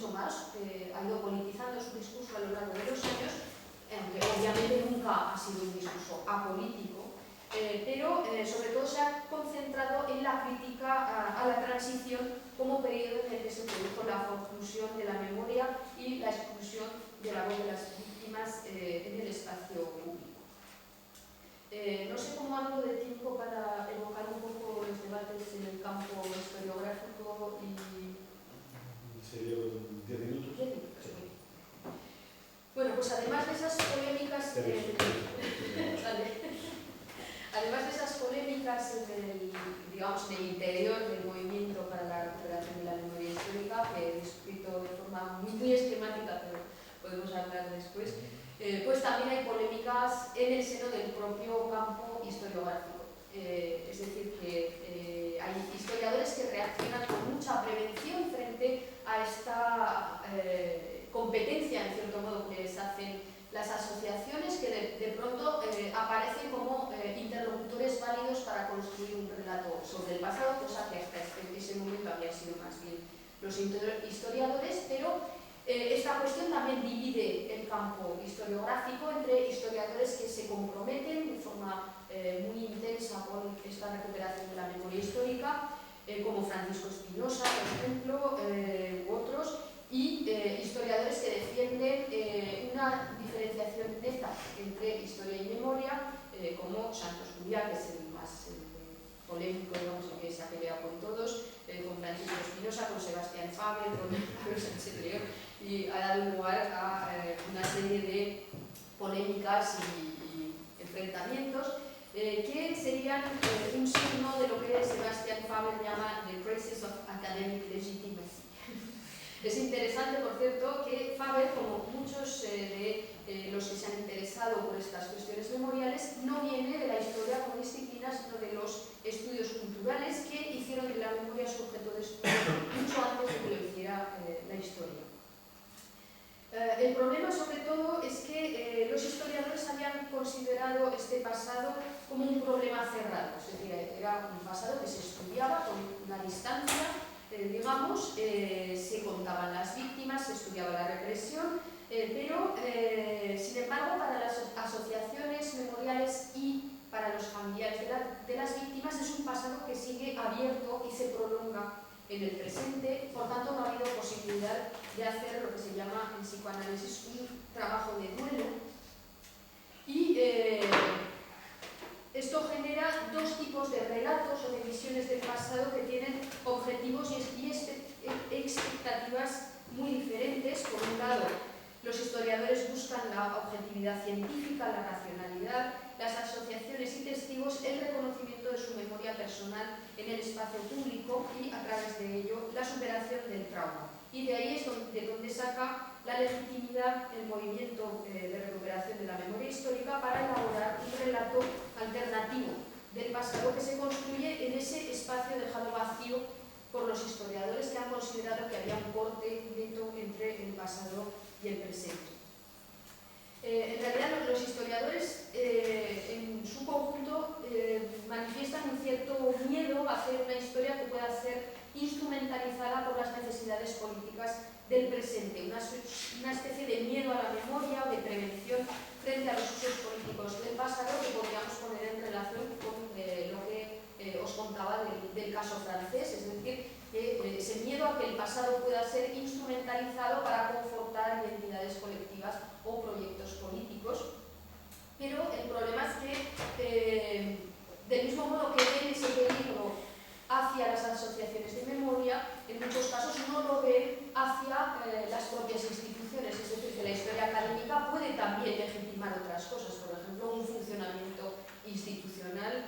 mucho más, ha ido politizando su discurso a lo largo de los años, aunque obviamente nunca ha sido un discurso apolítico, pero sobre todo se ha concentrado en la crítica a la transición como periodo en el que se produjo la conclusión de la memoria y la exclusión de la voz de las víctimas en el espacio público. No sé cómo ando de tiempo para evocar un poco los debates en el campo historiográfico y... Sería 10 minutos. 10 minutos, sí. Bueno, pues además de esas polémicas... Además de esas polémicas en el, digamos, en el interior del movimiento para la recuperación de la memoria histórica, que he descrito de forma muy esquemática, pero podemos hablar después, pues también hay polémicas en el seno del propio campo historiográfico. Es decir, que hay historiadores que reaccionan con mucha prevención frente a esta competencia, en cierto modo, que les hacen las asociaciones, que de pronto aparecen como interlocutores válidos para construir un relato sobre el pasado, cosa que hasta ese momento había sido más bien los historiadores, pero esta cuestión también divide el campo historiográfico entre historiadores que se comprometen de forma muy intensa con esta recuperación de la memoria histórica, como Francisco Espinosa, por ejemplo, u otros, y historiadores que defienden una diferenciación neta entre historia y memoria, como Santos Curia, que es el más polémico, digamos, el que se ha peleado con todos, con Francisco Espinosa, con Sebastián Faber, con Pablo Sánchez León, y ha dado lugar a una serie de polémicas y enfrentamientos que serían un signo de lo que Sebastián Faber llama the crisis of academic legitimacy. Es interesante, por cierto, que Faber, como muchos de los que se han interesado por estas cuestiones memoriales, no viene de la historia como disciplina, sino de los estudios culturales que hicieron de la memoria su objeto de estudio mucho antes de que lo hiciera la historia. El problema, sobre todo, es que los historiadores habían considerado este pasado como un problema cerrado, es decir, era un pasado que se estudiaba con una distancia, digamos, se contaban las víctimas, se estudiaba la represión, pero, sin embargo, para las asociaciones memoriales y para los familiares de las víctimas es un pasado que sigue abierto y se prolonga en el presente, por tanto no ha habido posibilidad de hacer lo que se llama en psicoanálisis un trabajo de duelo, y esto genera dos tipos de relatos o de visiones del pasado que tienen objetivos y expectativas muy diferentes. Por un lado, los historiadores buscan la objetividad científica, la racionalidad, las asociaciones y testigos, el reconocimiento de su memoria personal en el espacio público y, a través de ello, la superación del trauma. Y de ahí es de donde saca la legitimidad el movimiento de recuperación de la memoria histórica para elaborar un relato alternativo del pasado que se construye en ese espacio dejado vacío por los historiadores, que han considerado que había un corte neto entre el pasado y el presente. En realidad, los historiadores en su conjunto manifiestan un cierto miedo a hacer una historia que pueda ser instrumentalizada por las necesidades políticas del presente, una especie de miedo a la memoria o de prevención frente a los usos políticos del pasado, que podríamos poner en relación con lo que os contaba del caso francés, es decir, ese miedo a que el pasado pueda ser instrumentalizado para confortar identidades colectivas o proyectos políticos. Pero el problema es que, del mismo modo que ven ese peligro hacia las asociaciones de memoria, en muchos casos no lo ven hacia las propias instituciones, es decir, que la historia académica puede también legitimar otras cosas, por ejemplo, un funcionamiento institucional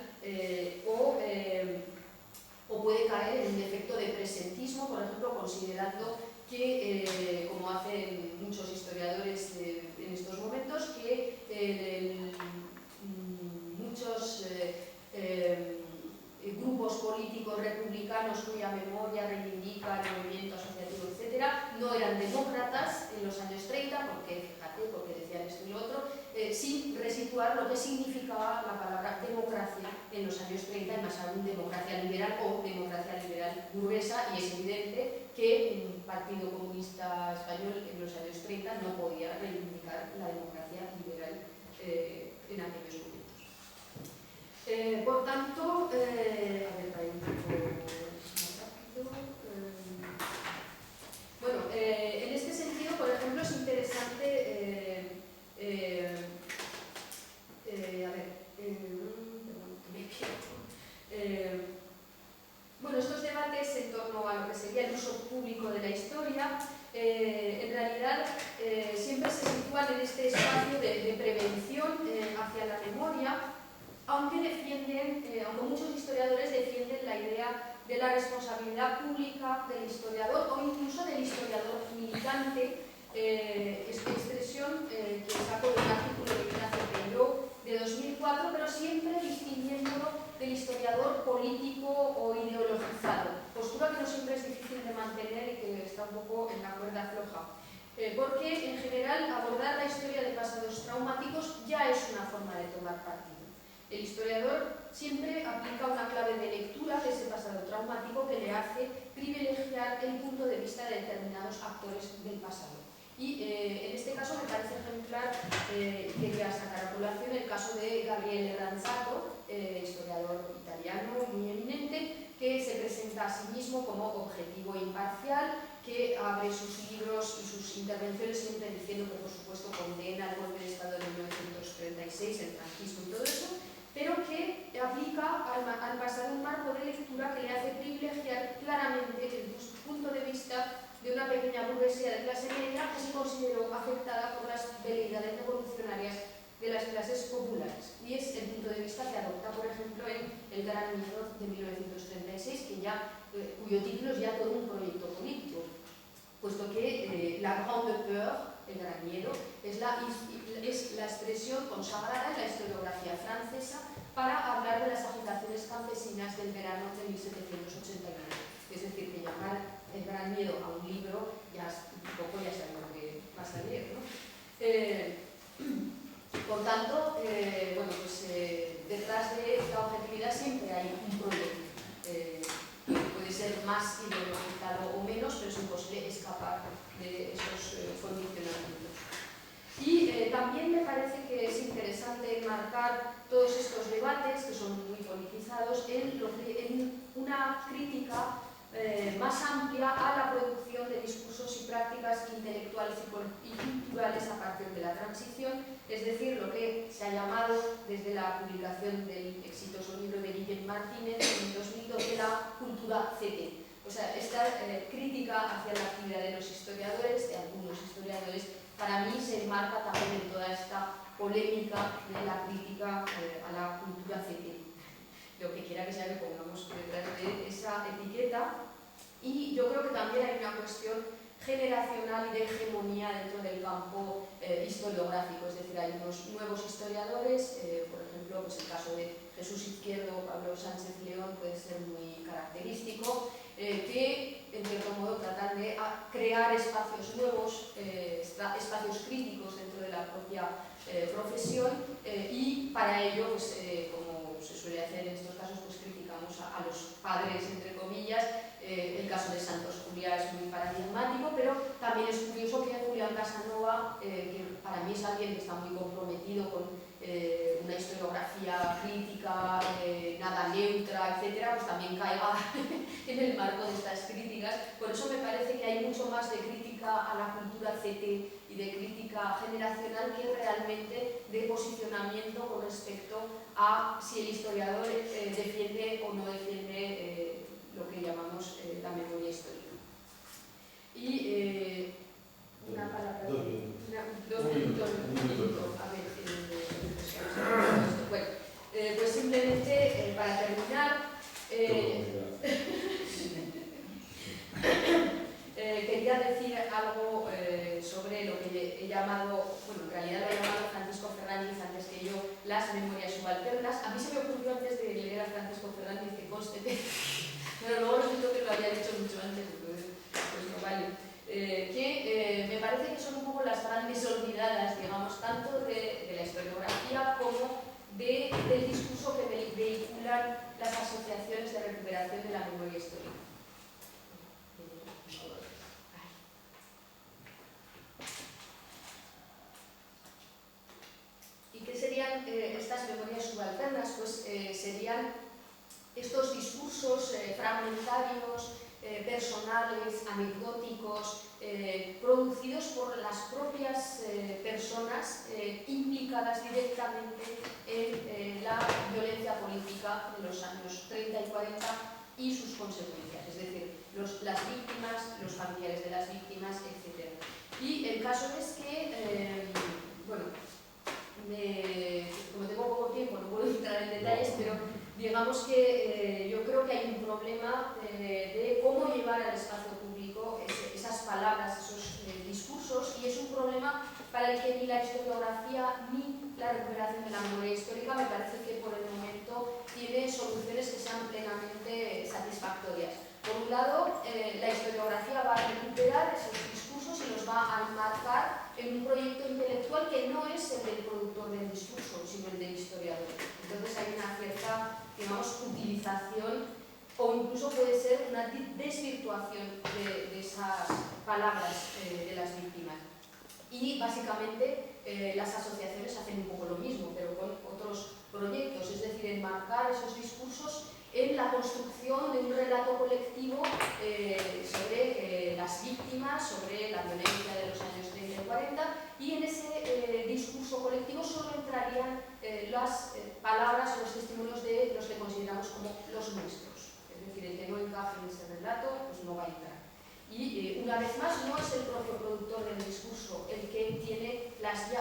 o puede caer en un efecto de presentismo, por ejemplo, considerando que, como hacen muchos historiadores en estos momentos, que muchos grupos políticos republicanos cuya memoria reivindica el movimiento asociativo, etc., no eran demócratas en los años 30, porque decían esto y lo otro, sin resituar lo que significaba la palabra democracia en los años 30 y más aún democracia liberal o democracia liberal burguesa, y es evidente que un partido comunista español en los años 30 no podía reivindicar la democracia liberal en aquellos momentos. Por tanto, a ver, para ir un poco más rápido. Bueno, en este sentido, por ejemplo, es interesante, a ver, perdón, que me pierdo. Bueno, estos debates en torno a lo que sería el uso público de la historia, en realidad siempre se sitúan en este espacio de prevención hacia la memoria, aunque muchos historiadores defienden la idea de la responsabilidad pública del historiador o incluso del historiador militante, expresión que saco de un artículo de Ignacio Peiró de 2004, pero siempre distinguiéndolo del historiador político o ideologizado, postura que no siempre es difícil de mantener y que está un poco en la cuerda floja. Porque en general abordar la historia de pasados traumáticos ya es una forma de tomar partido. El historiador siempre aplica una clave de lectura de ese pasado traumático que le hace privilegiar el punto de vista de determinados actores del pasado. Y en este caso me parece ejemplar, quería sacar a colación el caso de Gabriele Ranzato, historiador italiano muy eminente, que se presenta a sí mismo como objetivo e imparcial, que abre sus libros y sus intervenciones siempre diciendo que por supuesto condena el golpe de Estado de 1936, el franquismo y todo eso, pero que aplica al pasado un marco de lectura que le hace privilegiar claramente el punto de vista de una pequeña burguesía de clase media que se consideró afectada por las veleidades revolucionarias de las clases populares. Y es el punto de vista que adopta, por ejemplo, en El Gran Miedo de 1936, cuyo título es ya todo un proyecto político, puesto que La Grande Peur, el Gran Miedo, es la expresión consagrada en la historiografía francesa para hablar de las agitaciones campesinas del verano de 1789. Es decir, que llamar El Gran Miedo a un libro ya un poco ya sabemos que va a salir, ¿no? Por tanto, bueno, pues, detrás de la objetividad siempre hay un proyecto. Puede ser más ideologizado o menos, pero es imposible escapar de esos condicionamientos. Y también me parece que es interesante enmarcar todos estos debates, que son muy politizados, en una crítica más amplia a la producción de discursos y prácticas intelectuales y culturales a partir de la transición, es decir, lo que se ha llamado desde la publicación del exitoso libro de Guillem Martínez en 2012 la cultura CT. O sea, esta crítica hacia la actividad de los historiadores, de algunos historiadores, para mí se enmarca también en toda esta polémica de la crítica a la cultura CT. Lo que quiera que sea que pongamos detrás de esa etiqueta. Y yo creo que también hay una cuestión generacional y de hegemonía dentro del campo historiográfico, es decir, hay unos nuevos historiadores, por ejemplo, pues el caso de Jesús Izquierdo o Pablo Sánchez León puede ser muy característico, que en cierto modo tratan de crear espacios nuevos, espacios críticos dentro de la propia profesión, y para ello, pues, como se suele hacer en estos casos, pues criticamos a los padres, entre comillas. El caso de Santos Juliá es muy paradigmático, pero también es curioso que Julián Casanova, que para mí es alguien que está muy comprometido con una historiografía crítica, nada neutra, etcétera, pues también caiga en el marco de estas críticas. Por eso me parece que hay mucho más de crítica a la cultura CT y de crítica generacional que realmente de posicionamiento con respecto a si el historiador defiende o no defiende lo que llamamos la memoria histórica. Y una palabra. 2 minutos. Un minuto. A ver, bueno, pues simplemente para terminar, quería decir algo sobre lo que he llamado, bueno, en realidad lo he llamado Francisco Fernández antes que yo, las memorias subalternas. A mí se me ocurrió antes de leer a Francisco Fernández, que conste, pero luego resultó que lo había dicho mucho antes, entonces pues no vale. Me parece que son un poco las grandes olvidadas, digamos, tanto de la historiografía como del discurso que vehiculan las asociaciones de recuperación de la memoria histórica. ¿Y qué serían estas memorias subalternas? Pues serían estos discursos fragmentarios, personales, anecdóticos, producidos por las propias personas implicadas directamente en la violencia política de los años 30 y 40 y sus consecuencias, es decir, las víctimas, los familiares de las víctimas, etc. Y el caso es que, bueno, como tengo poco tiempo no puedo entrar en detalles, pero digamos que yo creo que hay un problema de cómo llevar al espacio público esas palabras, esos discursos, y es un problema para el que ni la historiografía ni la recuperación de la memoria histórica me parece que por el momento tiene soluciones que sean plenamente satisfactorias. Por un lado, la historiografía va a recuperar esos discursos y los va a enmarcar en un proyecto intelectual que no es el del productor del discurso, sino el del historiador. Entonces hay una cierta, digamos, utilización o incluso puede ser una desvirtuación de esas palabras de las víctimas. Y básicamente las asociaciones hacen un poco lo mismo, pero con otros proyectos, es decir, enmarcar esos discursos en la construcción de un relato colectivo sobre las víctimas, sobre la violencia de los años 30 y 40, y en ese discurso colectivo solo entrarían las palabras o los testimonios de los que consideramos como los nuestros. Es decir, el que no encaje en ese relato pues no va a entrar. Y una vez más no es el propio productor del discurso el que tiene las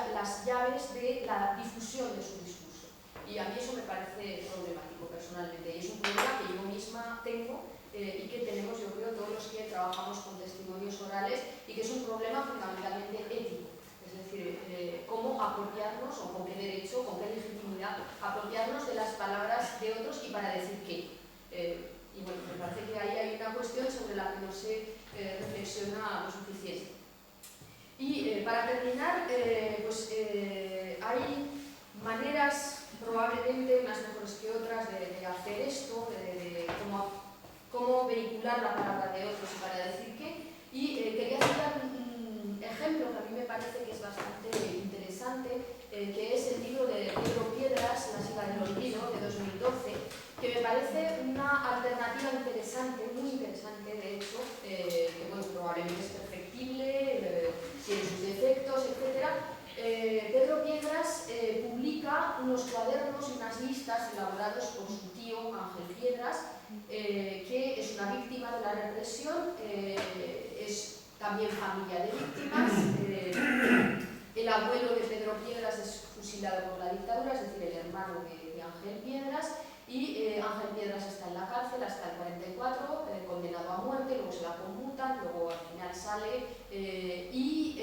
llaves de la difusión de su discurso. Y a mí eso me parece problemático personalmente, y es un problema que yo misma tengo y que tenemos, yo creo, todos los que trabajamos con testimonios orales, y que es un problema fundamentalmente ético. Es decir, cómo apropiarnos, o con qué derecho, con qué legitimidad, apropiarnos de las palabras de otros y para decir qué. Y bueno, me parece que ahí hay una cuestión sobre la que no se reflexiona lo suficiente. Y para terminar, pues hay maneras, probablemente unas mejores que otras, de hacer esto, de cómo vehicular la palabra de otros y para decir qué. Y quería citar un ejemplo que a mí me parece que es bastante interesante, que es el libro de Pedro Piedras, La Siga del Olvido, de 2012, que me parece una alternativa interesante, muy interesante de hecho, que bueno, probablemente es perfectible, tiene sus defectos, etc. Pedro Piedras publica unos cuadernos y unas listas elaborados por su tío Ángel Piedras, que es una víctima de la represión, es también familia de víctimas. El abuelo de Pedro Piedras es fusilado por la dictadura, es decir, el hermano de Ángel Piedras, y Ángel Piedras está en la cárcel hasta el 44, condenado a muerte, luego se la conmutan, luego al final sale y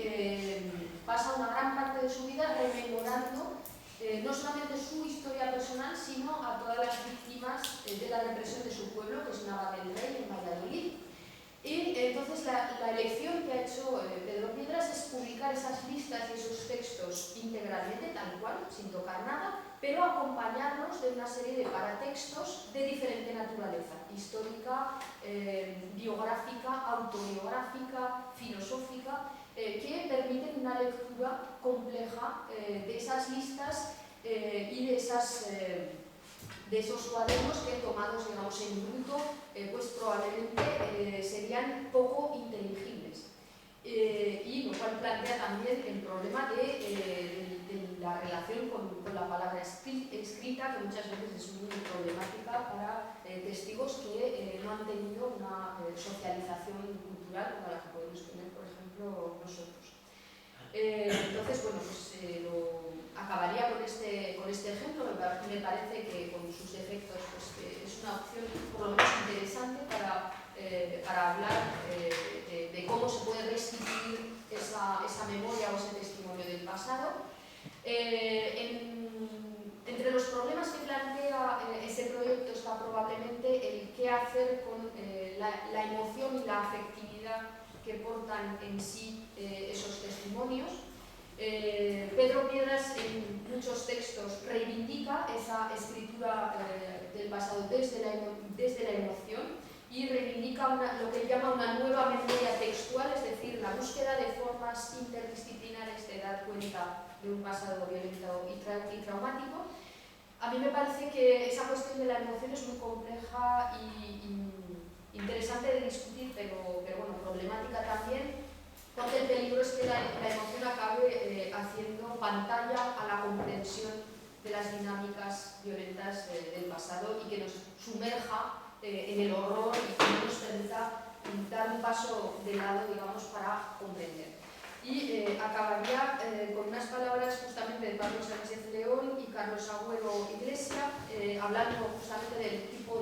pasa una gran parte de su vida rememorando no solamente su historia personal, sino a todas las víctimas de la represión de su pueblo, que es Nava del Rey, en Valladolid. Y entonces la elección que ha hecho Pedro Piedras es publicar esas listas y esos textos integralmente, tal cual, sin tocar nada, pero acompañarlos de una serie de paratextos de diferente naturaleza, histórica, biográfica, autobiográfica, filosófica, que permiten una lectura compleja de esas listas y de esos cuadernos que, tomados, digamos, en bruto, pues probablemente serían poco inteligibles. Y lo cual plantea también el problema de la relación con la palabra escrita, que muchas veces es muy problemática para testigos que no han tenido una socialización cultural como la que podemos tener, por ejemplo, nosotros. Entonces, bueno, pues acabaría con este ejemplo. Me parece que con sus defectos pues, es una opción por lo menos interesante para hablar de cómo se puede restituir esa memoria o ese testimonio del pasado. Entre los problemas que plantea ese proyecto está probablemente el qué hacer con la emoción y la afectividad que portan en sí esos testimonios. Pedro Piedras en muchos textos reivindica esa escritura del pasado desde la emoción y reivindica lo que llama una nueva memoria textual, es decir, la búsqueda de formas interdisciplinares de dar cuenta de un pasado violento y traumático. A mí me parece que esa cuestión de la emoción es muy compleja y interesante de discutir, pero bueno, problemática también, porque el peligro es que la emoción acabe haciendo pantalla a la comprensión de las dinámicas violentas del pasado y que nos sumerja en el horror y que no nos permita dar un paso de lado, digamos, para comprender. Y acabaría con unas palabras justamente de Pablo Sánchez León y Carlos Agüero Iglesia, hablando justamente del tipo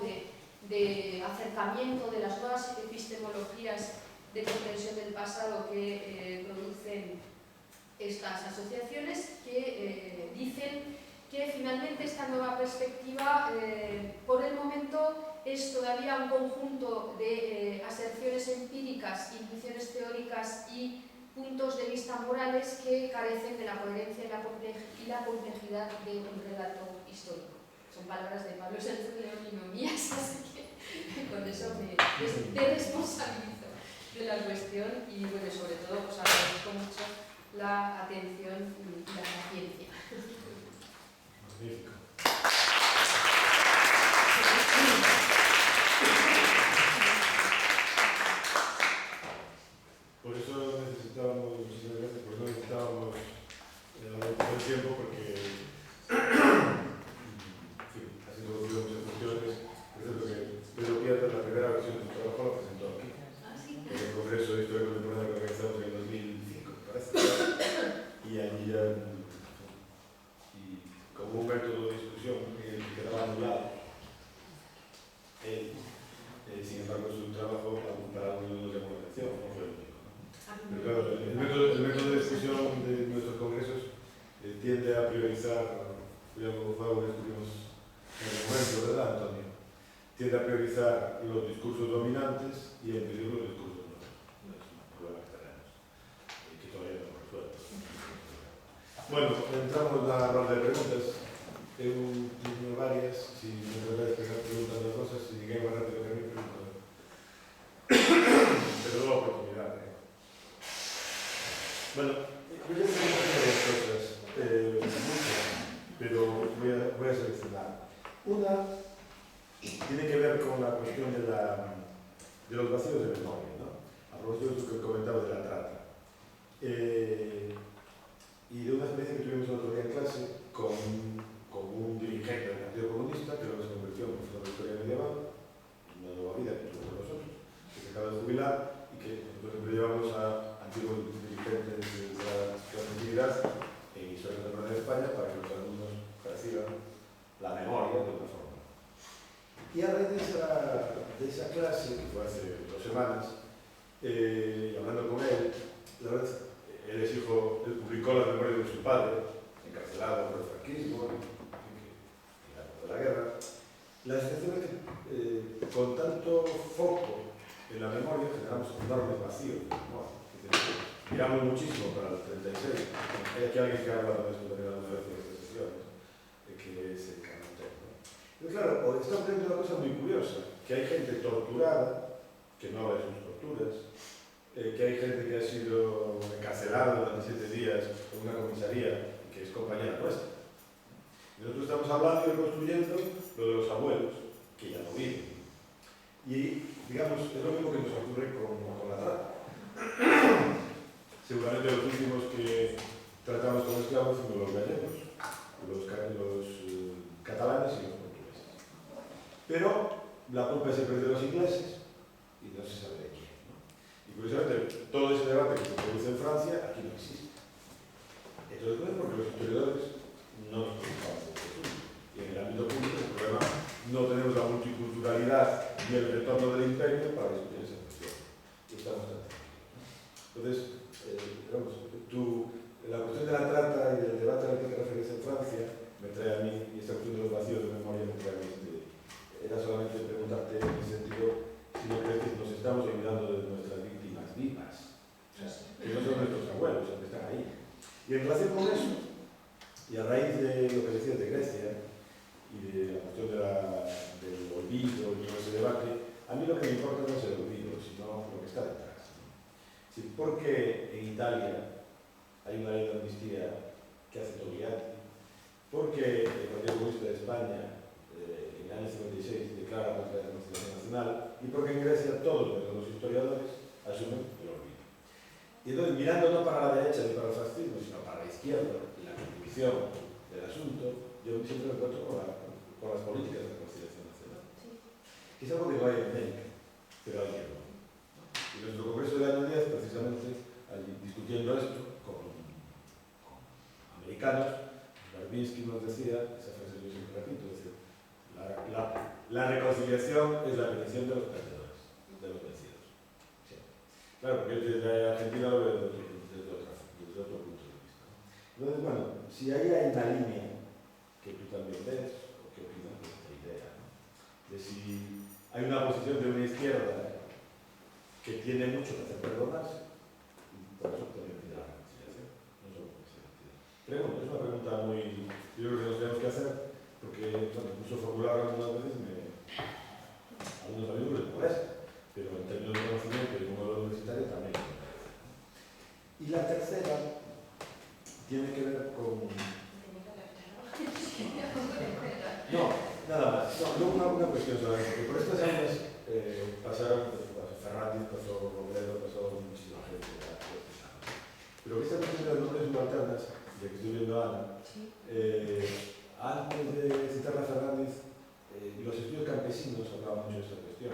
de acercamiento de las nuevas epistemologías de comprensión del pasado que producen estas asociaciones, que dicen que finalmente esta nueva perspectiva, por el momento, es todavía un conjunto de aserciones empíricas, intuiciones teóricas y puntos de vista morales que carecen de la coherencia y la complejidad de un relato histórico. Son palabras de Pablo Sánchez León y no mías, así que con eso me responsabilizo de la cuestión y, bueno, sobre todo, pues agradezco mucho la atención y la paciencia. Magnífico. Por eso necesitábamos, muchísimas gracias, por eso necesitábamos todo el tiempo, porque has introducido muchas cuestiones. Por ejemplo, que Pedro Piazza, la primera versión de su trabajo, la presentó aquí, en el Congreso de Historia Contemporánea que organizamos en el 2005, me parece. Y allí ya, y como un método de discusión que quedaba anulado, sin embargo, su trabajo para uno de la atención, no fue el único. Pero claro, el método de discusión de nuestros congresos tiende a priorizar, ya como estuvimos en el momento, ¿verdad, Antonio? Tiende a priorizar los discursos dominantes y a impedir los discursos nuevos. No es un problema que tenemos, que todavía no hemos resuelto. Bueno, entramos en la ronda de preguntas. Tengo varias, si me podrá expresar preguntas de cosas, si llegué más rápido que a mí, pero no oportunidad. Bueno, voy a decir varias cosas, muchas, pero voy a seleccionar. Una tiene que ver con la cuestión de los vacíos de memoria, ¿no? A propósito de lo que comentaba de la trata. Y de una experiencia que tuvimos el otro día en clase con un dirigente del Partido Comunista que luego se convirtió en profesor de historia medieval, una nueva vida que tuvo con nosotros, que se acaba de jubilar y que nosotros siempre llevamos a antiguos dirigentes de la antigüedad en historia contemporánea de España para que los alumnos perciban la memoria de una forma. Y a raíz de esa clase, que fue hace 2 semanas, hablando con él, la verdad, él publicó las memorias de su padre, encarcelado por el franquismo, de la guerra. La sensación es que con tanto foco en la memoria generamos enormes vacíos, ¿no? Miramos muchísimo para el 36. Hay aquí alguien que ha hablado de esto también alguna vez en estas sesiones, que es el Carnotec, ¿no? Pero claro, está ocurriendo una cosa muy curiosa, que hay gente torturada, que no habla de sus torturas, que hay gente que ha sido encarcelada durante 7 días en una comisaría y que es compañera nuestra. Y nosotros estamos hablando y reconstruyendo lo de los abuelos, que ya no viven. Y, digamos, es lo mismo que nos ocurre con la trata. Seguramente los últimos que tratamos con esclavos fueron los gallegos, los catalanes y los portugueses. Pero la culpa siempre es de los ingleses y no se sabe de quién, ¿no? Y curiosamente, todo ese debate que se produce en Francia aquí no existe. Entonces, no es porque los historiadores no nos preocupamos de eso. Y en el ámbito público, el problema, no tenemos la multiculturalidad ni el retorno del imperio para discutir esa cuestión. Y estamos tan tranquilos, ¿no? Entonces, la cuestión de la trata y del debate al que te refieres en Francia me trae a mí, y esta cuestión de los vacíos de memoria me trae a mí. Era solamente preguntarte en ese sentido si no crees que nos estamos olvidando de nuestras víctimas vivas, o sea, que no son nuestros abuelos, que están ahí. Y en relación con eso, y a raíz de lo que decías de Grecia y de la cuestión de olvido y todo ese debate, a mí lo que me importa no es el olvido, sino lo que está detrás. Sí, porque en Italia hay una ley de amnistía que hace Togliatti, porque el Partido Comunista de España en el año 56 declara contra la Constitución Nacional, y porque en Grecia todos los historiadores asumen el olvido. Y entonces, mirando no para la derecha ni para el fascismo, sino para la izquierda y la convicción del asunto, yo siempre me encuentro con las políticas de la Constitución Nacional. Que es algo que no hay en América, pero hay en Europa. Y nuestro Congreso del año 10, precisamente, allí, discutiendo esto con americanos, Garbinsky nos decía, esa frase yo siempre repito, es decir, la reconciliación es la bendición de los perdedores, de los vencidos. Sí. Claro, porque desde Argentina lo veo desde otro punto de vista. Entonces, bueno, si ahí hay una línea que tú también ves, o qué opinas de esta idea, ¿no? De si hay una posición de una izquierda que tiene mucho que hacer perdonarse, y por eso también pide la reconciliación, no solo por esa identidad. Pero bueno, es una pregunta muy, yo creo que nos tenemos que hacer, porque bueno, incluso formular algunas veces a algunos amigos les molesta, pero en términos de conocimiento y como lo universitario también me parece. Y la tercera tiene que ver con... No, nada más. No, una cuestión solamente, porque por estas años pasaron, Ferrandis, pasó Robledo, pasó muchísima gente por estos años. Pero esta cuestión de los nombres subalternas, ya que estoy viendo a Ana, antes de citar a Ferrandis, los estudios campesinos hablaban mucho de esta cuestión.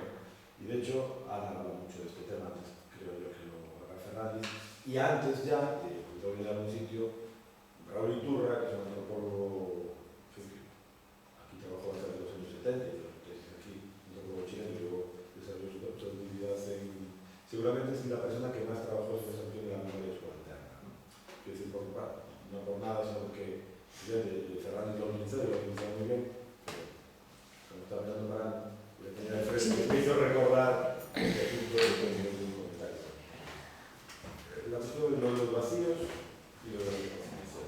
Y de hecho, Ana habla mucho de este tema, antes creo yo que lo haga Ferrandis. Y antes ya, porque tengo que ir a un sitio, Raúl Iturra, que es un antropólogo que aquí trabajó hasta los años 70, y aquí, un antropólogo chileno, y luego desarrolló su actividad en... Seguramente es la persona que más trabajó sobre esa cuestión de la memoria subalterna, ¿no? Quiero decir, no por nada, sino porque Ferrandis lo organizó muy bien, pero cuando estaba mirando para le tenía de frente, me hizo recordar este asunto de un comentario. La cuestión de los vacíos y lo de la reconciliación.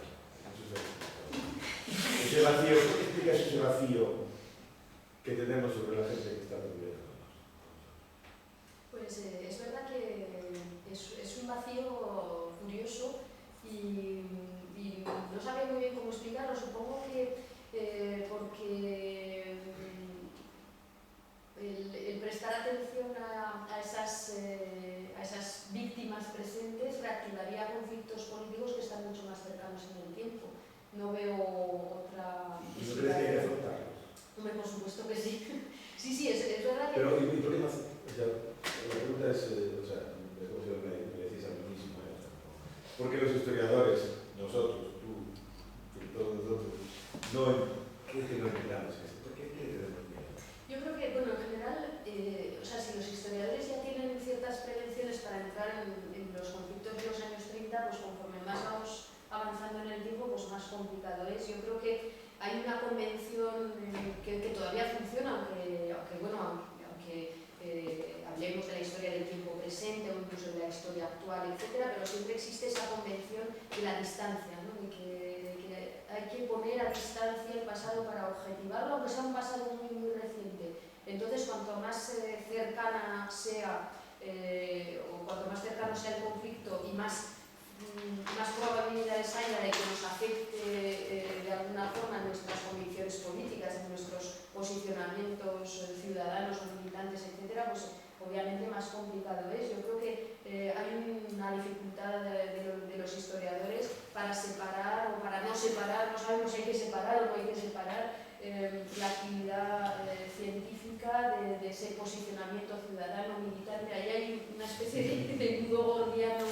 Ese vacío, ¿qué explica ese vacío que tenemos sobre la gente que está conviviendo con nosotros? Pues es verdad que es un vacío curioso y no sabía muy bien cómo explicarlo. Supongo que porque el prestar atención a esas víctimas presentes reactivaría conflictos políticos que están mucho más cercanos en el tiempo. No veo otra... ¿Y no crees que hay que afrontarlos? Hombre, por supuesto que sí. Sí, es verdad que... Pero, ¿y por qué más? O sea, la pregunta es, o sea, es como si me decís a mí mismo, porque los historiadores, nosotros, tú, todos nosotros, ¿qué es que no empleamos esto? ¿Por qué tenemos miedo? Yo creo que, bueno, en general, o sea, si los historiadores ya tienen ciertas prevenciones para entrar en los conflictos de los años 30, pues conforme más vamos avanzando en el tiempo, pues más complicado es. Yo creo que hay una convención que todavía funciona, aunque hablemos de la historia del tiempo presente o incluso de la historia actual, etcétera, pero siempre existe esa convención de la distancia, ¿no? de que hay que poner a distancia el pasado para objetivarlo, aunque sea un pasado muy, muy reciente. Entonces, cuanto más cercana sea, o cuanto más cercano sea el conflicto y más probabilidades haya de que nos afecte de alguna forma en nuestras convicciones políticas, en nuestros posicionamientos ciudadanos o militantes, etcétera, pues obviamente más complicado es. Yo creo que hay una dificultad de los historiadores para separar o para no separar, no sabemos si hay que separar o no hay que separar la actividad científica de ese posicionamiento ciudadano, militante. Ahí hay una especie de nudo gordiano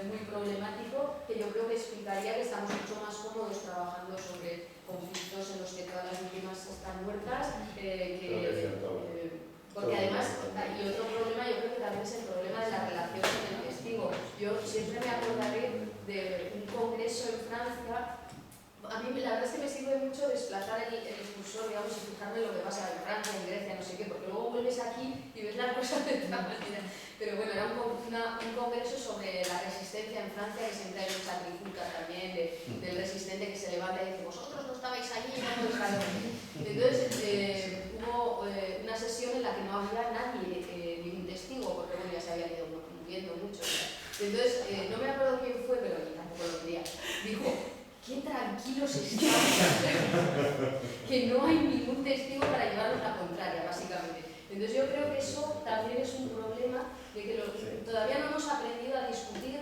muy problemático que yo creo que explicaría que estamos mucho más cómodos trabajando sobre conflictos en los que todas las víctimas están muertas, porque además, y otro problema yo creo que también es el problema de la relación con el testigo. Yo siempre me acordaré de un congreso en Francia. A mí la verdad es que me sirve mucho desplazar el discursor, digamos, y fijarme en lo que pasa en Francia, en Grecia, no sé qué, porque luego vuelves aquí y ves las cosas de otra manera. Pero bueno, era un congreso sobre la resistencia en Francia, que siempre hay mucha trifulca también del resistente que se levanta y dice, vosotros no estabais allí, no lo dejaron. Entonces hubo Entonces, no me acuerdo quién fue, pero ni tampoco lo quería. Dijo, qué tranquilos estamos, que no hay ningún testigo para llevarnos la contraria, básicamente. Entonces yo creo que eso también es un problema de que todavía no hemos aprendido a discutir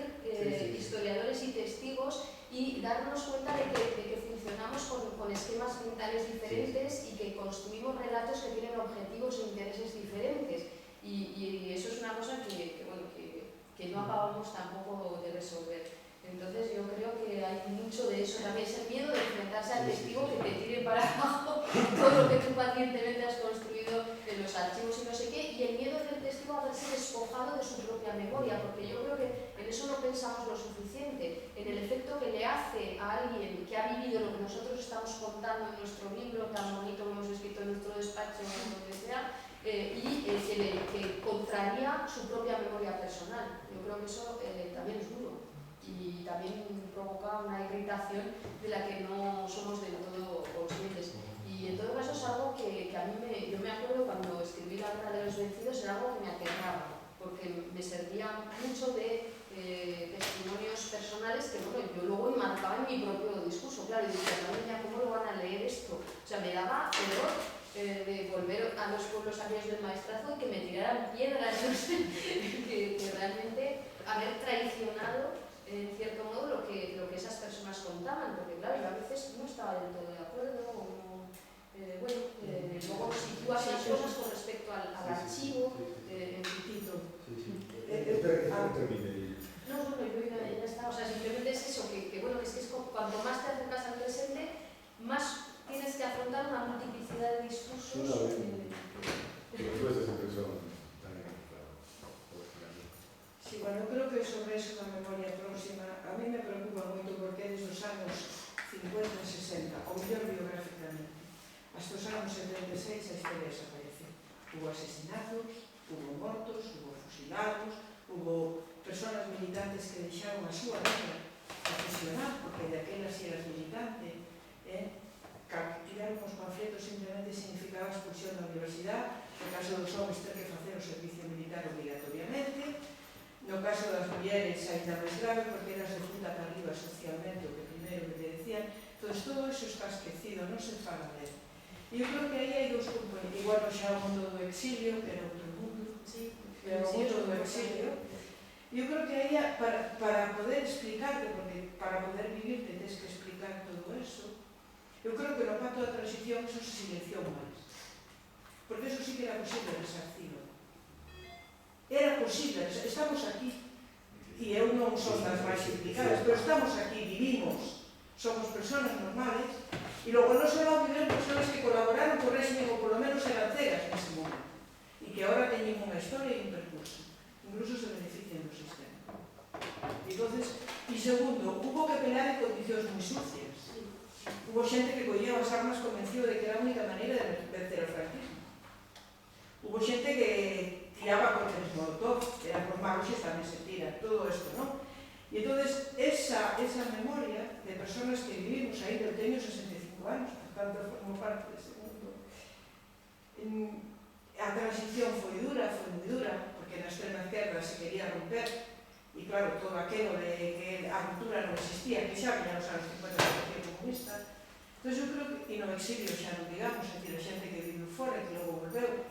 historiadores y testigos y darnos cuenta de que funcionamos con esquemas mentales diferentes y que construimos relatos que tienen objetivos e intereses diferentes. Y eso es una cosa que no acabamos tampoco de resolver. Entonces yo creo que hay mucho de eso, también es el miedo de enfrentarse al testigo que te tire para abajo todo lo que tú pacientemente has construido en los archivos y no sé qué, y el miedo del testigo a verse despojado de su propia memoria, porque yo creo que en eso no pensamos lo suficiente, en el efecto que le hace a alguien que ha vivido lo que nosotros estamos contando en nuestro libro tan bonito que hemos escrito en nuestro despacho o lo que sea, que contraría su propia memoria personal. Yo creo que eso también es duro. Y también provoca una irritación de la que no somos del todo conscientes. Y en todo caso es algo que a mí yo me acuerdo cuando escribí La Guerra de los Vencidos, era algo que me aterraba, porque me servía mucho de testimonios personales que bueno, yo luego enmarcaba en mi propio discurso. Claro, y decía, ¿cómo lo van a leer esto? O sea, me daba terror de volver a los pueblos aquellos del Maestrazgo y que me tiraran piedras, no sé, que realmente haber traicionado en cierto modo lo que esas personas contaban, porque claro, yo a veces no estaba del todo de acuerdo, luego sitúas las cosas con respecto al archivo, en Tito. Espera que termine. No, yo ya está, o sea, simplemente es eso, que cuanto más te acercas al presente, más tienes que afrontar una multiplicidad de discursos. Sí, bueno, eu creo que sobre eso da memoria próxima a mí me preocupa moito porque desde os anos 50 e 60, ou mellor biográficamente, hasta os anos 76 a historia desapareceu. Hubo asesinatos, hubo mortos, hubo fusilados, hubo personas militantes que deixaron a súa vida profesional, porque daquela si eras militante, tiraron os panfletos simplemente significaba expulsión da universidade, no caso dos homens ter que facer o servicio militar obligatoriamente. No caso das mulleres ainda máis grave porque eras de punta para arriba socialmente, o que primeiro que te decían. Entón, todo iso está esquecido, non se fala de él. E eu creo que aí hai dous componentes. Igual xa o mundo do exilio, que era outro mundo, pero o mundo do exilio. Eu creo que aí, para poder explicarte, porque para poder vivir tens que explicar todo eso, eu creo que no pacto da transición eso se silenciou máis. Porque eso sí que era posible resarcirlo. Era posible, estamos aquí, e eu non son das máis implicadas, pero estamos aquí, vivimos, somos personas normales, e logo non só viven personas que colaboraron co régimen ou polo menos eran cegas nese momento, e que agora teñen unha historia e un percurso, incluso se benefician do sistema. E segundo, hubo que pelar en condicións moi sucias. Hubo xente que colleu as armas convencido de que era a única maneira de vencer o franquismo. Hubo xente que tiraba cócteles molotov, era por magos e tamén se tira, todo isto, non? E entón, esa memoria de personas que vivimos aí, eu teño 65 anos, tanto formo parte dese mundo. A transición foi moi dura, porque na extrema izquierda se quería romper, e claro, todo aquilo de que a ruptura non existía, que xa viña nos anos 50 da Partido Comunista. Entón, eu creo que, e no exilio xa non digamos, é dicir, a xente que vive fora, que logo volveu,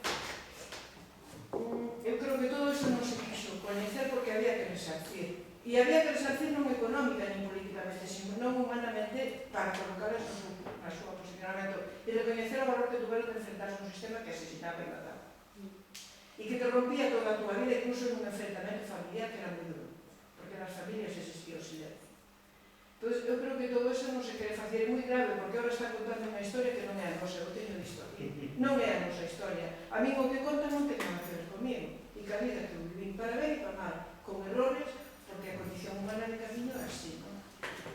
eu creo que todo iso non se quixo coñecer porque había que resarcir. E había que resarcir non económica ni políticamente, sino non humanamente para colocarlas na súa posicionamento e recoñecer o valor que tuveron de enfrentarse a un sistema que asesinaba e mataba. E que te rompía toda a tua vida, incluso en un enfrentamento familiar que era moi duro, porque nas familias existía o silencio. Entón, eu creo que todo iso non se quere facer, é moi grave, porque ahora está contando unha historia que non é a nosa, eu teño de historia. Non é a nosa historia. A mí o que conta non ten nada que ver comigo. E que a vida que eu viví para ben e para mal, con errores, porque a condición humana de camiño é así, non?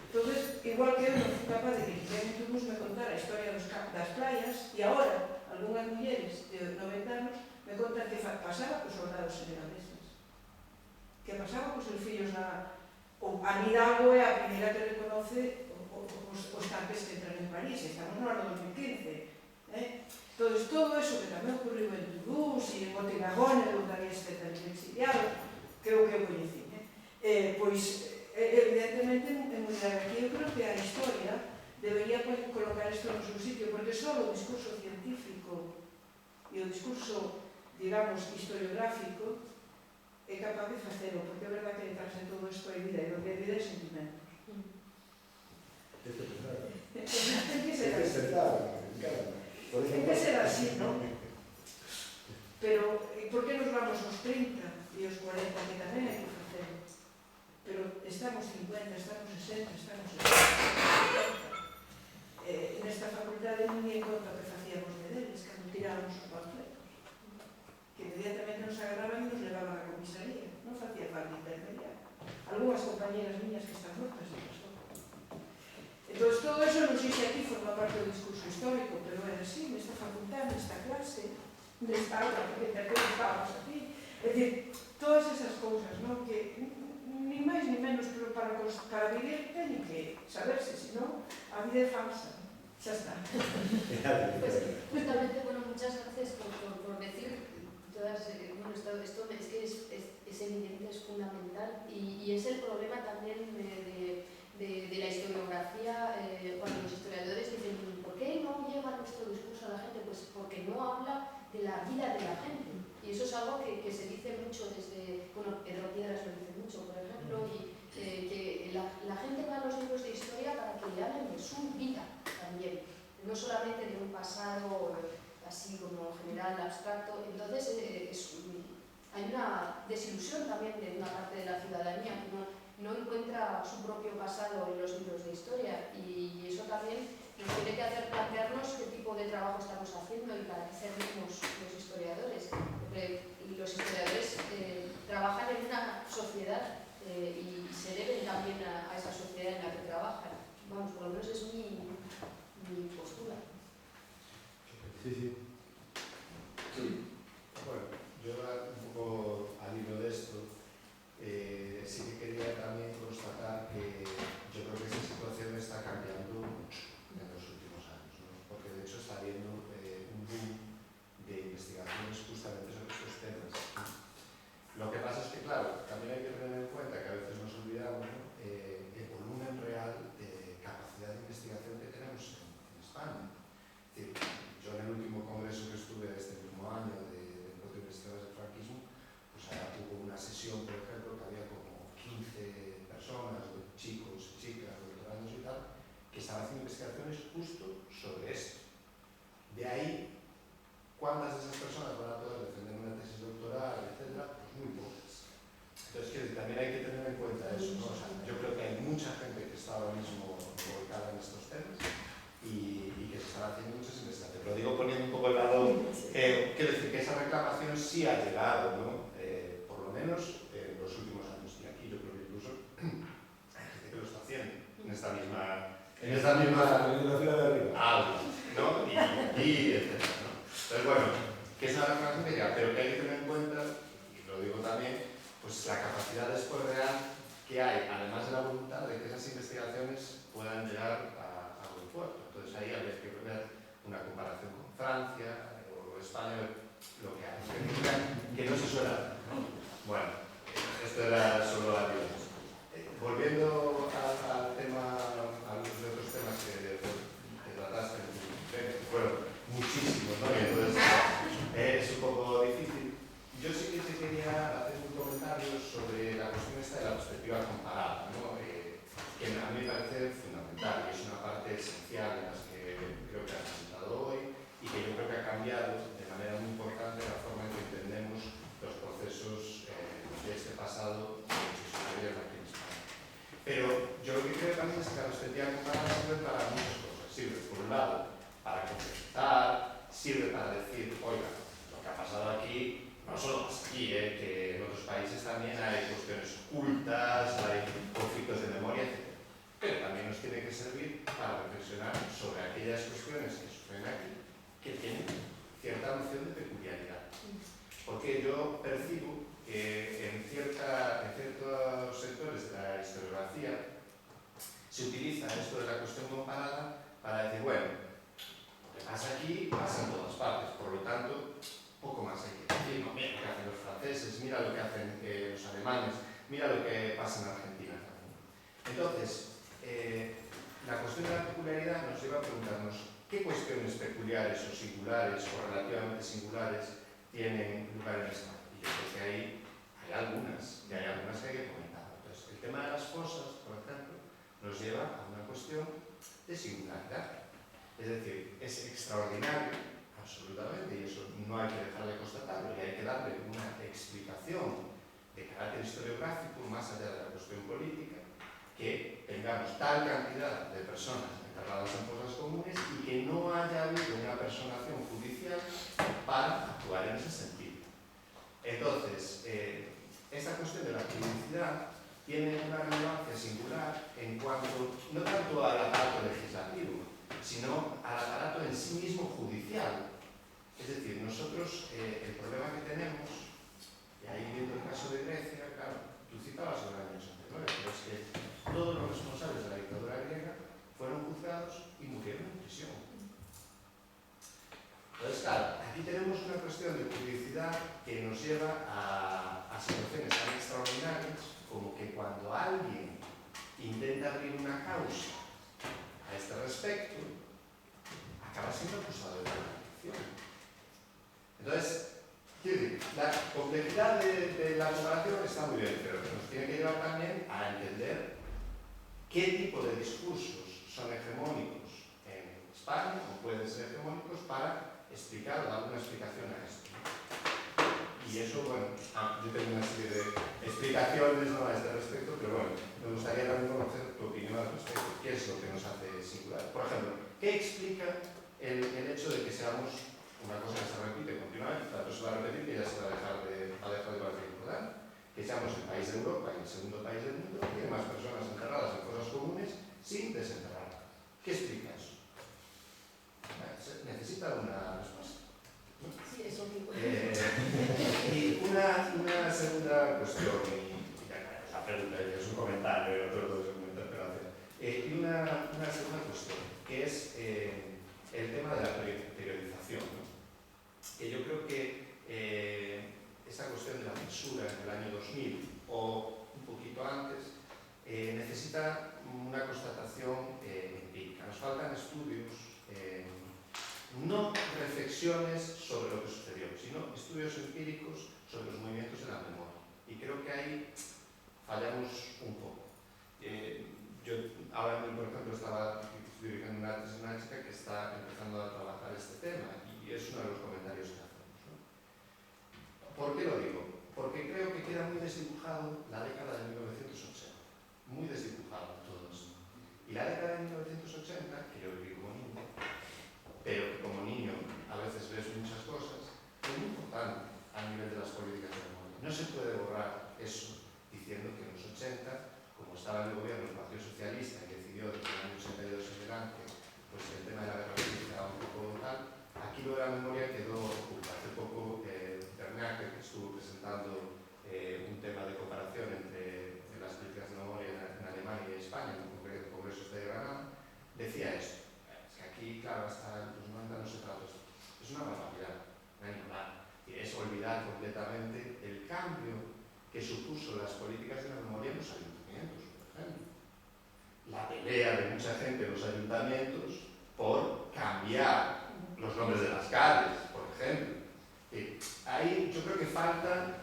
Entón, igual que eu non fui capaz de que quien en Toulouse me contara a historia das playas, e agora, algunhas mulleres de 90 anos me contan que pasaba cos soldados senegaleses. Que pasaba cos seus fillos a Hidalgo é a primeira que reconoce os tanques que entran en París, estamos no ano 2015. Todo eso que tamén ocurriu en Toulouse e en Montenegón, onde había este exiliado, que é o que eu coñecí. Pois, evidentemente, en aquí eu creo que a historia debería colocar isto no seu sitio, porque só o discurso científico e o discurso, digamos, historiográfico é capaz de facelo, porque é verdad que detrás de todo isto hai vida, e donde hai vida hai sentimentos. Hay que pensar. Ten que ser Hay que así. pensar, claro. Por Ten ejemplo, que ser así, non? Pero, por que nos vamos aos 30 e aos 40, que tamén hai que facelo? Pero estamos 50, estamos 60, estamos 70. Nesta facultade non ia en conta que facíamos de deles, cando tirábamos os panfletos. Que inmediatamente nos agarraban e nos levaban a comisaría. Non facía falta intermediar. Algúnas compañeras miñas que están mortas e pasou. Entón, todo eso non sei se aquí forma parte do discurso histórico, pero é así, nesta facultade, nesta clase, nesta aula, porque tamén estábamos aquí. É dicir, todas esas cousas, non? Que ni máis ni menos, pero para vivir teñen que saberse, senón a vida é falsa. Xa está. Pues justamente, bueno, muchas gracias por decir todas, bueno, esto es que es evidente, es fundamental y es el problema también de la historiografía, cuando los historiadores dicen ¿por qué no lleva nuestro discurso a la gente? Pues porque no habla de la vida de la gente. Y eso es algo que se dice mucho desde, bueno, Pedro Piedras lo dice mucho, por ejemplo, y que la gente va a los libros de historia para que le hablen de su vida también, no solamente de un pasado así como general, abstracto. Entonces hay una desilusión también de una parte de la ciudadanía que no encuentra su propio pasado en los libros de historia, y eso también nos tiene que hacer plantearnos qué tipo de trabajo estamos haciendo y para qué servimos los historiadores. Porque los historiadores trabajan en una sociedad y se deben también a esa sociedad en la que trabajan. Vamos, por lo menos es mi postura. Sí. Bueno, yo un poco al hilo de esto, sí que quería también constatar que yo creo que esta situación está cambiando mucho en los últimos años, ¿no? Porque de hecho está habiendo un boom de investigaciones justamente sobre estos temas. Lo que pasa es que, claro, también hay que tener en cuenta que a veces nos olvidamos, ¿no? El volumen real de capacidad de investigación que tenemos en España. Es decir, yo en el último congreso que estuve este mismo año de encuentro de investigadores del franquismo, pues hubo una sesión, por ejemplo, que había como 15 personas, chicos, chicas, doctorandos y tal, que estaban haciendo investigaciones justo sobre esto. De ahí, ¿cuántas de esas personas van a poder defender una tesis doctoral, etcétera? Pues muy pocas. Entonces, también hay que tener en cuenta eso, ¿no? O sea, yo creo que hay mucha gente que está ahora mismo volcada en estos temas y que se están haciendo muchas investigaciones. Lo digo poniendo un poco el lado, quiero decir que esa reclamación sí ha llegado, ¿no? Por lo menos en los últimos años, y aquí yo creo que incluso hay gente que lo está haciendo en esta misma aula, ¿no? Y etcétera, ¿no? Entonces, bueno, que es una reclamación que llega, pero que hay que tener en cuenta, y lo digo también, pues la capacidad después real que hay, además de la voluntad de que esas investigaciones puedan llegar a buen puerto. Entonces ahí habría que ver una comparación con Francia o España, lo que hay, que no se suele hacer, ¿no? Bueno, esto era solo la vida. Volviendo al tema, a algunos de otros temas que trataste, que fueron muchísimos, ¿no? Y entonces es un poco difícil. Yo sí que te quería hacer un comentario sobre la cuestión esta de la perspectiva comparada, ¿no? Que a mí me parece fundamental y es una parte esencial en las que creo que has presentado hoy y que yo creo que ha cambiado de manera muy importante la forma en que entendemos los procesos de este pasado de nuestra historia aquí en España. Pero yo lo que creo también es que la perspectiva comparada sirve para muchas cosas. Sirve, por un lado, para contestar, sirve para decir, oiga, lo que ha pasado aquí, no solo aquí, que en otros países también hay cuestiones ocultas, hay conflictos de memoria, etc. Pero también nos tiene que servir para reflexionar sobre aquellas cuestiones que suceden aquí, que tienen cierta noción de peculiaridad. Porque yo percibo que en ciertos sectores de la historiografía se utiliza esto de la cuestión comparada para decir, bueno, lo que pasa aquí pasa en todas partes, por lo tanto, poco más hay que decir, no, mira lo que hacen los franceses, mira lo que hacen los alemanes. Mira lo que pasa en Argentina también. Entonces, la cuestión de la peculiaridad nos lleva a preguntarnos qué cuestiones peculiares o singulares o relativamente singulares tienen lugar en España. Y yo creo que hay algunas, y hay algunas que hay que comentar. Entonces, el tema de las fosas, por ejemplo, nos lleva a una cuestión de singularidad. Es decir, es extraordinario, absolutamente, y eso no hay que dejar de constatarlo, y hay que darle una explicación de carácter historiográfico, más allá de la cuestión política, que tengamos tal cantidad de personas enterradas en fosas comunes y que no haya habido una personación judicial para actuar en ese sentido. Entonces, esta cuestión de la publicidad tiene una relevancia singular en cuanto, no tanto al aparato legislativo, sino al aparato en sí mismo judicial. Es decir, nosotros el problema que tenemos, y ahí viendo el caso de Grecia, claro, tú citabas el año 89, pero es que todos los responsables de la dictadura griega fueron juzgados y murieron en prisión. Entonces, claro, aquí tenemos una cuestión de publicidad que nos lleva a situaciones tan extraordinarias como que cuando alguien intenta abrir una causa a este respecto, acaba siendo acusado de corrupción. Entonces, quiero decir, la complejidad de la comparación está muy bien, pero nos tiene que llevar también a entender qué tipo de discursos son hegemónicos en España o pueden ser hegemónicos para explicar o dar una explicación a esto. Y eso, bueno, yo tengo una serie de explicaciones a este respecto, pero bueno, me gustaría también conocer tu opinión al respecto. ¿Qué es lo que nos hace singular? Por ejemplo, ¿qué explica el hecho de que seamos una cosa que se repite continuamente, tanto se va a repetir que ya se va a dejar de parecer importante, que seamos el país de Europa y el segundo país del mundo que tiene más personas enterradas en fosas comunes sin desenterrar? ¿Qué explica eso? Necesita una respuesta. Sí, eso mismo. Y una segunda cuestión, la pregunta es un comentario y otro dos es una interpelación. Y una segunda cuestión, que es el tema de la periodización, ¿no? Que yo creo que esta cuestión de la censura en el año 2000 o un poquito antes necesita una constatación empírica. Nos faltan estudios, no reflexiones sobre lo que sucedió, sino estudios empíricos sobre los movimientos de la memoria. Y creo que ahí fallamos un poco. Yo ahora mismo, por ejemplo, estoy dirigiendo una tesis en una chica que está empezando a trabajar este tema y es uno de los comentarios que hacemos, ¿no? ¿Por qué lo digo? Porque creo que queda muy desdibujado la década de 1980. Muy desdibujado todo esto. Y la década de 1980, que yo viví como niño, pero que como niño a veces ves muchas cosas, es muy importante a nivel de las políticas de memoria. No se puede borrar eso diciendo que en los 80, como estaba en el gobierno del Partido Socialista, que decidió desde el año 82 en adelante, pues el tema de la guerra civil era un poco tal, aquí lo de la memoria quedó oculto. Hace poco Bernacke, que estuvo presentando un tema de comparación entre las políticas de memoria en Alemania y España, en el Congreso de Granada, decía esto. Es que aquí, claro, hasta los 90 no se trata esto. Es una barbaridad, no hay nada. Y es olvidar completamente el cambio que supuso las políticas de la memoria en los ayuntamientos, por ejemplo. La pelea de mucha gente en los ayuntamientos por cambiar los nombres de las calles, por ejemplo. Ahí yo creo que falta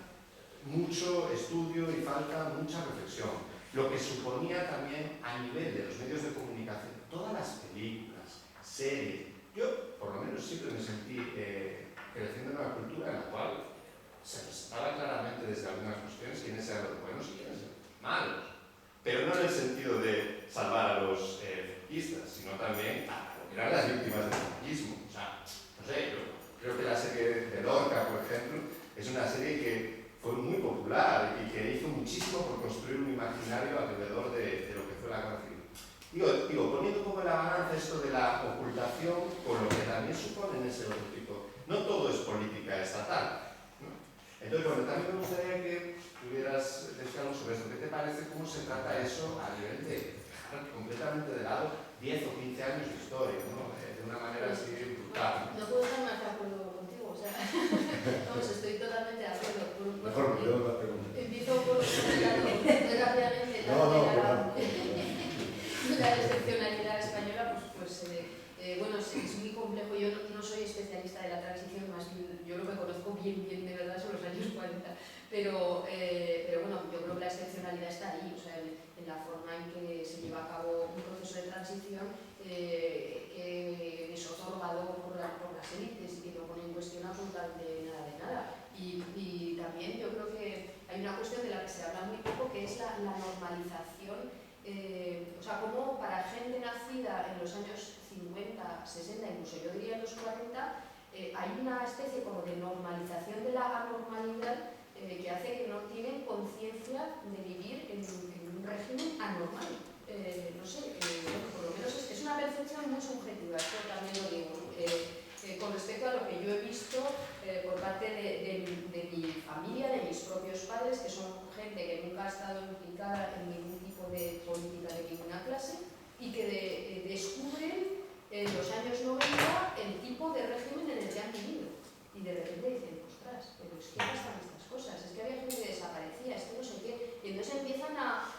mucho estudio y falta mucha reflexión. Lo que suponía también a nivel de los medios de comunicación, todas las películas, series. Yo, por lo menos, siempre me sentí creciendo en una cultura en la cual se presentaba claramente desde algunas cuestiones quiénes eran los buenos y quiénes eran los malos. Pero no en el sentido de salvar a los franquistas, sino también a lo que eran las víctimas del franquismo. O sea, no sé, yo creo que la serie de Lorca, por ejemplo, es una serie que fue muy popular y que hizo muchísimo por construir un imaginario alrededor de lo que fue la guerra civil. Digo, poniendo un poco en la balanza esto de la ocultación con lo que también supone en ese otro tipo. No todo es política estatal, ¿no? Entonces, bueno, también me gustaría que pudieras decir algo sobre esto. ¿Qué te parece? ¿Cómo se trata eso a nivel de dejar completamente de lado 10 o 15 años de historia, ¿no? De una manera así brutal. No puedo estar más de acuerdo contigo, o sea, vamos, estoy totalmente de acuerdo. Mejor, yo la pregunta. Empiezo por un comentario bien de verdad son los años 40. Pero bueno, yo creo que la excepcionalidad está ahí, o sea, en la forma en que se lleva a cabo un proceso de transición que es otorgado por las élites y que no pone en cuestión absolutamente nada de nada. Y también yo creo que hay una cuestión de la que se habla muy poco, que es la normalización. O sea, como para gente nacida en los años 50, 60, incluso yo diría en los 40, hay una especie como de normalización de la anormalidad que hace que no tienen conciencia de vivir en un régimen anormal. No sé, bueno, por lo menos es una percepción muy subjetiva, esto también lo digo. Con respecto a lo que yo he visto por parte de mi familia, de mis propios padres, que son gente que nunca ha estado implicada en ningún tipo de política de ninguna clase y que descubren en los años 90 el tipo de régimen en el que han vivido. Y de repente dicen, ostras, pero es que pasan estas cosas, es que había gente que desaparecía, es que no sé qué. Y entonces empiezan a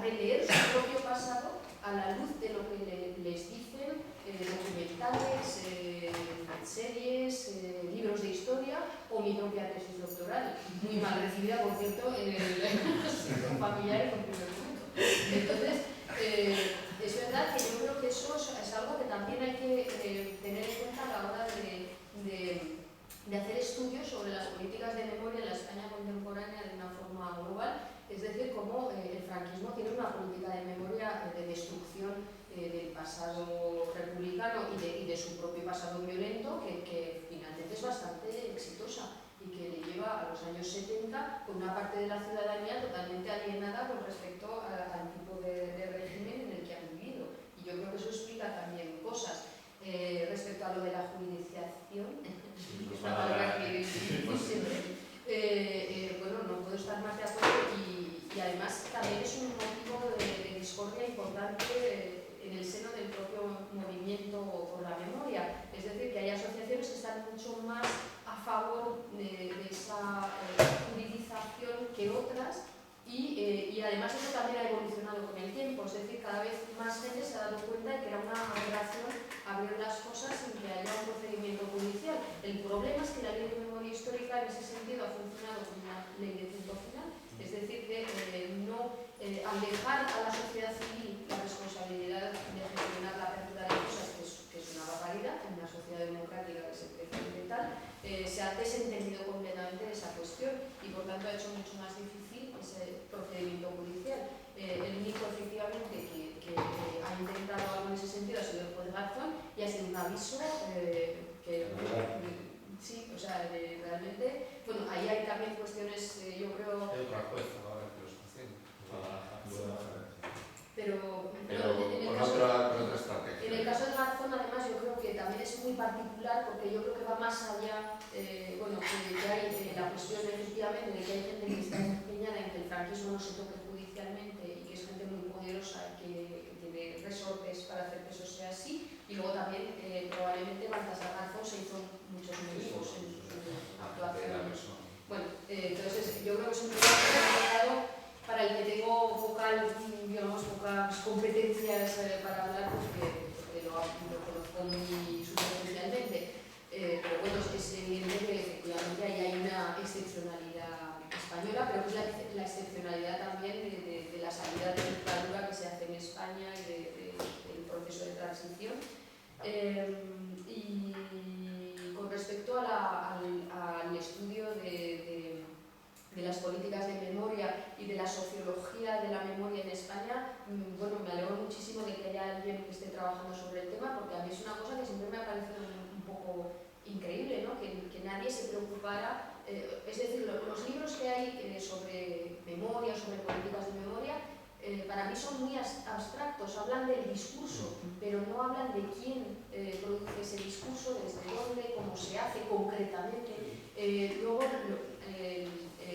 releer su propio pasado a la luz de lo que les dicen documentales, series, libros de historia o mi propia tesis doctoral, muy mal recibida, por cierto, en el familiar en primer momento. Entonces, es verdad que yo creo que eso es algo que también hay que tener en cuenta a la hora de hacer estudios sobre las políticas de memoria en la España contemporánea de una forma global, es decir, cómo el franquismo tiene una política de memoria de destrucción del pasado republicano y de su propio pasado violento que finalmente es bastante exitosa y que le lleva a los años 70 con una parte de la ciudadanía totalmente alienada con respecto al tipo de régimen en el que han vivido. Y yo creo que eso explica también cosas. Respecto a lo de la jurisdicción, esta palabra que siempre, bueno, no puedo estar más de acuerdo y además también es un motivo de discordia importante en el seno del propio movimiento por la memoria. Es decir, que hay asociaciones que están mucho más a favor de esa juridización que otras. Y además eso también ha evolucionado con el tiempo, es decir, cada vez más gente se ha dado cuenta de que era una aberración abrir las cosas sin que haya un procedimiento judicial. El problema es que la ley de memoria histórica en ese sentido ha funcionado como una ley de punto final, es decir, de no alejar a la sociedad civil la responsabilidad de gestionar la apertura de cosas, que es una barbaridad en una sociedad democrática que se pretende tal, se ha desentendido completamente de esa cuestión y por tanto ha hecho mucho más difícil ese procedimiento judicial. El único efectivamente que ha intentado algo en ese sentido ha sido el juez Garzón y ha sido un aviso sí, o sea, realmente, bueno, ahí hay también cuestiones, yo creo... Hay otra juez ahora que lo está haciendo. Pero con otra estrategia. en el caso de Garzón, además, yo creo que también es muy particular porque yo creo que va más allá, bueno, que hay la cuestión efectivamente de que hay gente que está empeñada en que el franquismo no se toque judicialmente y que es gente muy poderosa que tiene resortes para hacer que eso sea así, y luego también probablemente Baltasar Garzón se hizo muchos enemigos en su actuación. Bueno, entonces yo creo que es un tema complicado para el que tengo digamos, pocas competencias para hablar, porque lo conozco muy superficialmente. Pero bueno, es evidente que efectivamente ahí hay una excepcionalidad española, pero es la excepcionalidad también de la salida de dictadura que se hace en España y del proceso de transición. Y con respecto al estudio de las políticas de memoria y de la sociología de la memoria en España, bueno, me alegro muchísimo de que haya alguien que esté trabajando sobre el tema, porque a mí es una cosa que siempre me ha parecido un poco increíble, ¿no? Que nadie se preocupara, es decir, los libros que hay sobre memoria, sobre políticas de memoria, para mí son muy abstractos, hablan del discurso, pero no hablan de quién produce ese discurso, desde dónde, cómo se hace concretamente. Luego,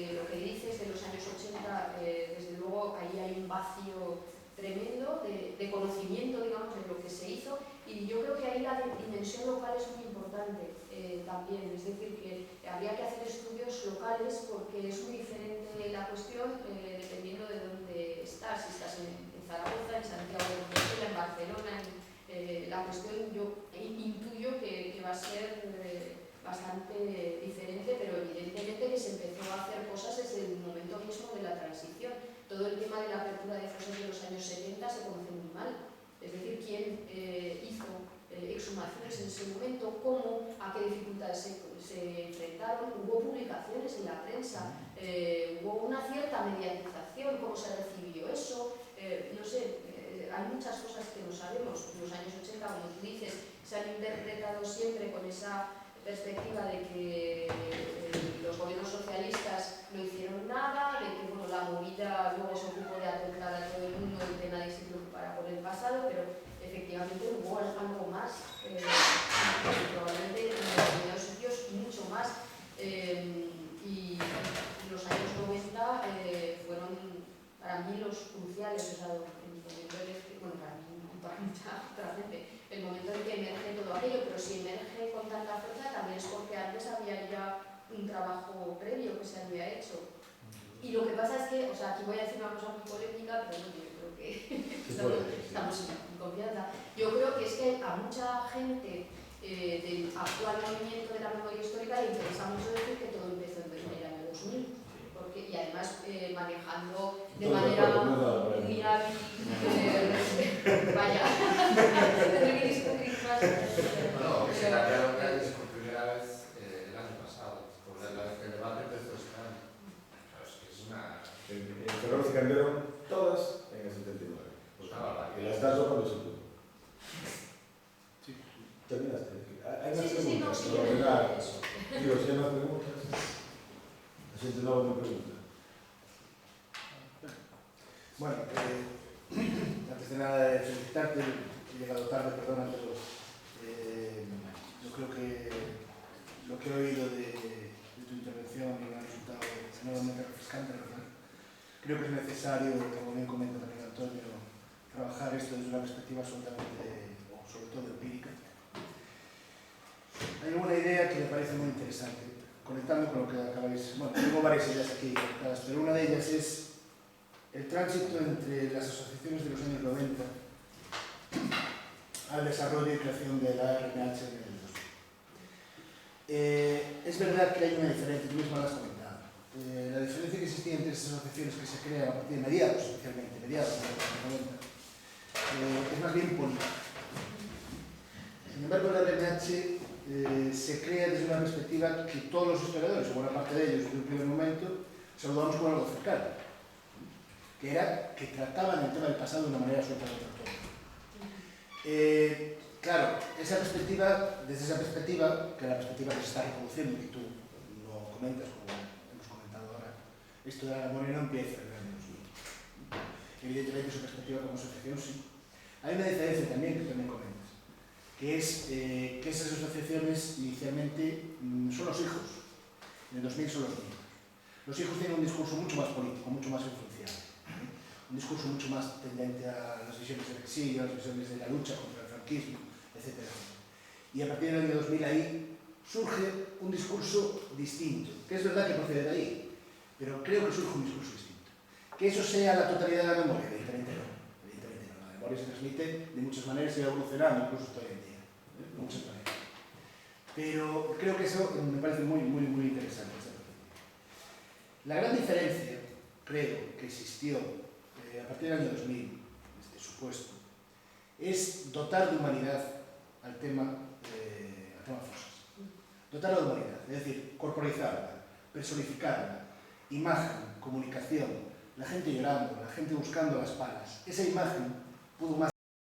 lo que dices de los años 80, desde luego ahí hay un vacío tremendo de conocimiento, digamos, de lo que se hizo, y yo creo que ahí la dimensión local es muy importante también, es decir, que habría que hacer estudios locales porque es muy diferente la cuestión dependiendo de dónde estás, si estás en Zaragoza, en Santiago de Compostela, en Barcelona, la cuestión yo intuyo que va a bastante diferente, pero evidentemente que se empezó a hacer cosas desde el momento mismo de la transición. Todo el tema de la apertura de fosas de los años 70 se conoce muy mal. Es decir, quién hizo exhumaciones en ese momento, cómo, a qué dificultades se enfrentaron. Hubo publicaciones en la prensa, hubo una cierta mediatización, cómo se recibió eso, no sé, hay muchas cosas que no sabemos. En los años 80, como tú dices, se han interpretado siempre con esa perspectiva de que los gobiernos socialistas no hicieron nada, de que bueno, la movida luego se ocupó de atemplar a todo el mundo y que nadie se preocupara por el pasado, pero efectivamente hubo algo más, probablemente en determinados sitios mucho más, y los años 90 fueron para mí los cruciales, o sea, el momento en el que, bueno, para mí, para mucha otra gente, el momento en que emerge todo aquello, pero si emerge con tanta fuerza también es porque antes había ya un trabajo previo que se había hecho. Y lo que pasa es que, o sea, aquí voy a decir una cosa muy polémica, pero bueno, yo creo que estamos en confianza. Yo creo que es que a mucha gente del actual movimiento de la memoria histórica le interesa mucho decir que todo empezó en el año 2000. Y además manejando de manera muy hábil, vaya, tendré que discutir más. Bueno, que se cambiaron calles por primera vez el año pasado, porque el debate empezó este año. Claro, es que es una... En Ferrol se cambiaron todas en el 79. Pues una barbaridad. Y las tasas cuando se pudo. Sí. Terminaste. Hay más preguntas. Sí, Pero al final, digo, si hay más preguntas, la gente no me pregunta. Bueno, antes de nada felicitarte, he llegado tarde, perdona, pero yo creo que lo que he oído de tu intervención me ha resultado enormemente refrescante, ¿verdad? Creo que es necesario, como bien comenta también Antonio, trabajar esto desde una perspectiva absolutamente, o sobre todo empírica. Hay una idea que me parece muy interesante, conectando con lo que acabáis, bueno, tengo varias ideas aquí conectadas, pero una de ellas es el tránsito entre las asociaciones de los años 90 al desarrollo y creación de la RMH en el 2000. Es verdad que hay una diferencia, tú misma lo has comentado. La diferencia que existía entre esas asociaciones que se crean a partir de mediados, especialmente mediados de los años 90, es más bien política. Sin embargo, la RMH se crea desde una perspectiva que todos los historiadores, o buena parte de ellos, desde un primer momento, saludamos como algo cercano, que era que trataban el tema del pasado de una manera absolutamente autónoma. Claro, esa perspectiva, desde esa perspectiva, que es la perspectiva que se está reproduciendo, y tú lo comentas como hemos comentado ahora, esto de la memoria no empieza en el año 2000. Evidentemente su perspectiva como asociación sí. Hay una diferencia también que también comentas, que es que esas asociaciones inicialmente son los hijos, en el 2000 son los niños. Los hijos tienen un discurso mucho más político, mucho más influenciado. Un discurso mucho más tendente a las visiones del exilio, a las visiones de la lucha contra el franquismo, etc. Y a partir del año 2000 ahí surge un discurso distinto, que es verdad que procede de ahí, pero creo que surge un discurso distinto. Que eso sea la totalidad de la memoria, evidentemente no. Evidentemente no. La memoria se transmite de muchas maneras y va evolucionando, incluso hasta hoy en día. De muchas maneras. Pero creo que eso me parece muy, muy, muy interesante. La gran diferencia, creo, que existió a partir del año 2000, este supuesto, es dotar de humanidad al tema fosas. Dotarlo de humanidad, es decir, corporizarla, personificarla, imagen, comunicación, la gente llorando, la gente buscando las palas. Esa imagen pudo más